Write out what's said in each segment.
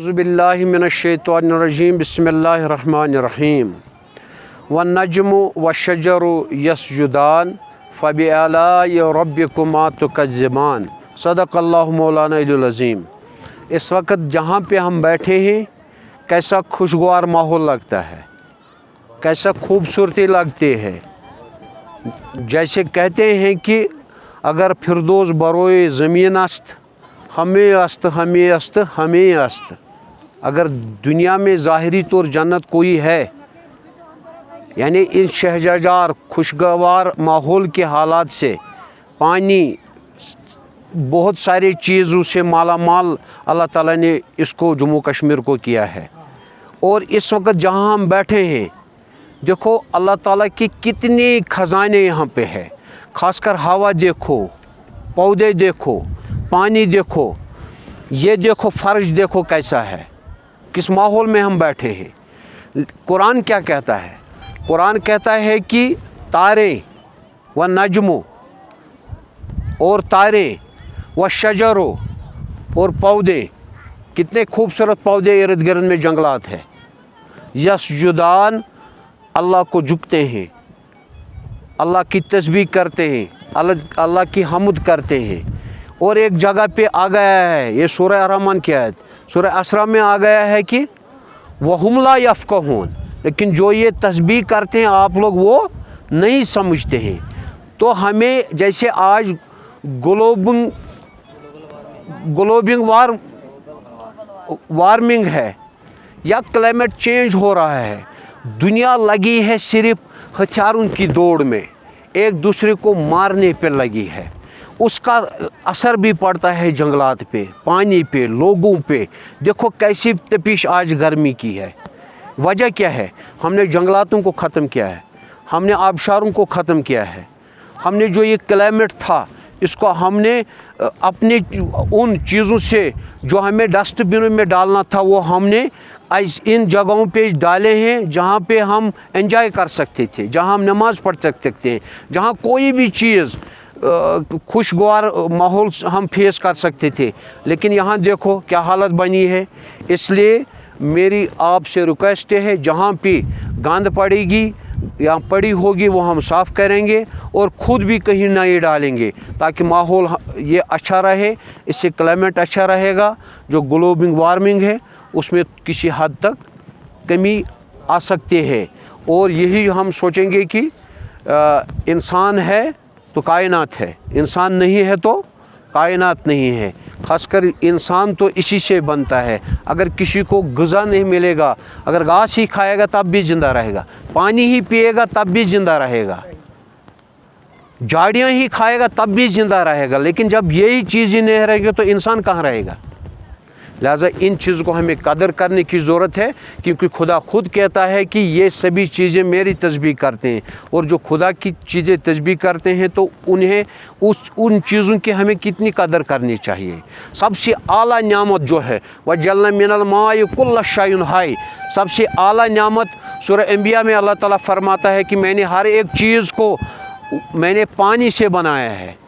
औज़ुबिल्लाहि मिनश्शैतानिर्रजीम बिस्मिल्लाहिर्रहमानिर्रहीम वन्नज्मु वश्शजरु यस्जुदान फ़बिआलाई रब्बिकुमा तुकज़्ज़िबान सदक़ल्लाहु मौलाना अज़ीम। इस वक्त जहाँ पे हम बैठे हैं कैसा खुशगवार माहौल लगता है, कैसा खूबसूरती लगती है। जैसे कहते हैं कि अगर फिरदौस बरोए ज़मीन अस्त हमें अस्त हमें अस्त हमें अस्त। अगर दुनिया में ज़ाहिरी तौर जन्नत कोई है, यानी इस शहजाजार खुशगवार माहौल के हालात से, पानी, बहुत सारी चीज़ों से माला माल अल्लाह ताला ने इसको जम्मू कश्मीर को किया है। और इस वक्त जहाँ हम बैठे हैं देखो अल्लाह ताला की कितने ख़जाने यहाँ पे है। ख़ासकर हवा देखो, पौधे देखो, पानी देखो, ये देखो फ़र्श देखो कैसा है, किस माहौल में हम बैठे हैं। कुरान क्या कहता है? कुरान कहता है कि तारे व नजमो और तारे व शजरो और पौधे, कितने खूबसूरत पौधे इर्द गिर्द में जंगलात है। यस्जुदान, अल्लाह को झुकते हैं, अल्लाह की तस्बीह करते हैं, अल्लाह की हम्द करते हैं। और एक जगह पे आ गया है, ये सूरह रहमान की आयत, सूरह असरा में आ गया है कि वहुम ला यफ़क़हून, लेकिन जो ये तस्बीह करते हैं आप लोग वो नहीं समझते हैं। तो हमें जैसे आज ग्लोबल वार्मिंग है या क्लाइमेट चेंज हो रहा है, दुनिया लगी है सिर्फ हथियारों की दौड़ में, एक दूसरे को मारने पे लगी है। उसका असर भी पड़ता है जंगलात पे, पानी पे, लोगों पे। देखो कैसी तपिश आज गर्मी की है। वजह क्या है? हमने जंगलातों को ख़त्म किया है, हमने आबशारों को ख़त्म किया है, हमने जो ये क्लाइमेट था इसको हमने अपने उन चीज़ों से जो हमें डस्टबिन में डालना था वो हमने इन जगहों पे डाले हैं जहाँ पे हम एंजॉय कर सकते थे, जहाँ हम नमाज पढ़ सकते थे, जहाँ कोई भी चीज़ खुशगवार माहौल हम फेस कर सकते थे। लेकिन यहाँ देखो क्या हालत बनी है। इसलिए मेरी आपसे रिक्वेस्ट है, जहाँ पे गंद पड़ेगी या पड़ी होगी वो हम साफ़ करेंगे और ख़ुद भी कहीं नहीं डालेंगे, ताकि माहौल ये अच्छा रहे, इससे क्लाइमेट अच्छा रहेगा। जो ग्लोबल वार्मिंग है उसमें किसी हद तक कमी आ सकती है। और यही हम सोचेंगे कि इंसान है तो कायनात है, इंसान नहीं है तो कायनात नहीं है। ख़ासकर इंसान तो इसी से बनता है। अगर किसी को ग़िज़ा नहीं मिलेगा, अगर घास ही खाएगा तब भी ज़िंदा रहेगा, पानी ही पिएगा तब भी ज़िंदा रहेगा, झाड़ियाँ ही खाएगा तब भी ज़िंदा रहेगा। लेकिन जब यही चीज़ ही नहीं रहेगी तो इंसान कहाँ रहेगा? लिहाजा इन चीज़ों को हमें कदर करने की ज़रूरत है, क्योंकि खुदा खुद कहता है कि ये सभी चीज़ें मेरी तस्बीह करते हैं। और जो खुदा की चीज़ें तस्बीह करते हैं तो उन्हें उन चीज़ों की हमें कितनी कदर करनी चाहिए। सबसे आला नियामत जो है वह जल्ना मिनल माय कुल्ल शैउन हाय, सबसे आला नियामत सूरह अंबिया में अल्लाह ताला फरमाता है कि मैंने हर एक चीज़ को मैंने पानी से बनाया है।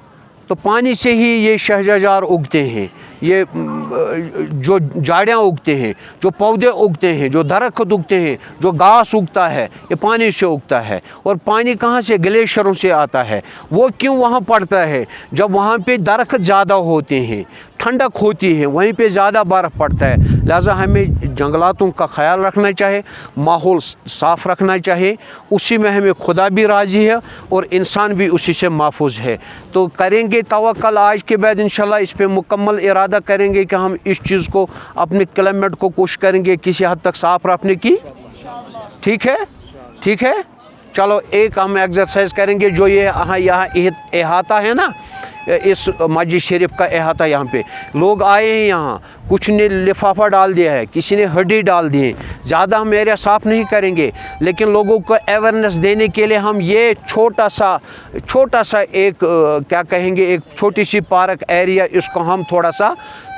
तो पानी से ही ये शहजाजार उगते हैं, ये जो झाड़ियाँ उगते हैं, जो पौधे उगते हैं, जो दरख्त उगते हैं, जो घास उगता है, ये पानी से उगता है। और पानी कहाँ से? ग्लेशियरों से आता है। वो क्यों वहाँ पड़ता है? जब वहाँ पे दरख्त ज़्यादा होते हैं, ठंडक होती है, वहीं पे ज़्यादा बर्फ़ पड़ता है। लिहाजा हमें जंगलातों का ख्याल रखना चाहिए, माहौल साफ़ रखना चाहिए। उसी में हमें खुदा भी राज़ी है और इंसान भी उसी से महफूज है। तो करेंगे तवक्कल, आज के बाद इंशाल्लाह इस पे मुकम्मल इरादा करेंगे कि हम इस चीज़ को, अपने क्लाइमेट को कोशिश करेंगे किसी हद तक साफ़ रखने की। ठीक है, ठीक है। चलो एक हम एक्सरसाइज करेंगे। जो ये यहाँ अहाता है ना, इस मस्जिद शरीफ का अहाता, यहाँ पे लोग आए हैं, यहाँ कुछ ने लिफाफा डाल दिया है, किसी ने हड्डी डाल दी है। ज़्यादा हम एरिया साफ़ नहीं करेंगे, लेकिन लोगों को अवेयरनेस देने के लिए हम ये छोटा सा एक क्या कहेंगे, एक छोटी सी पार्क एरिया, इसको हम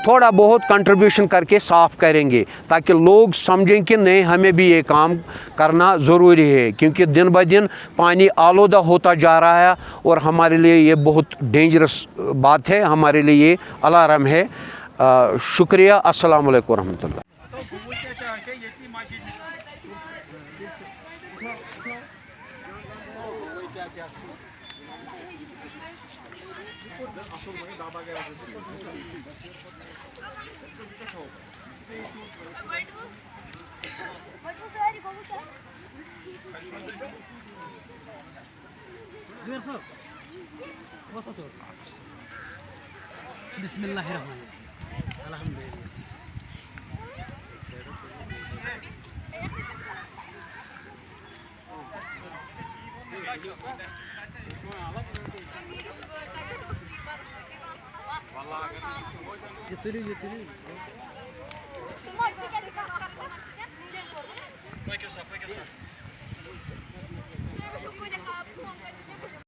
थोड़ा बहुत कंट्रीब्यूशन करके साफ़ करेंगे, ताकि लोग समझें कि नहीं हमें भी ये काम करना ज़रूरी है। क्योंकि दिन ब दिन पानी आलूदा होता जा रहा है और हमारे लिए ये बहुत डेंजरस बात है, हमारे लिए ये अलार्म है। शुक्रिया। अस्सलाम वालेकुम रहमतुल्लाह। زبير صار وسط بسم الله الرحمن الرحيم الحمد لله جتلي Vai que eu só.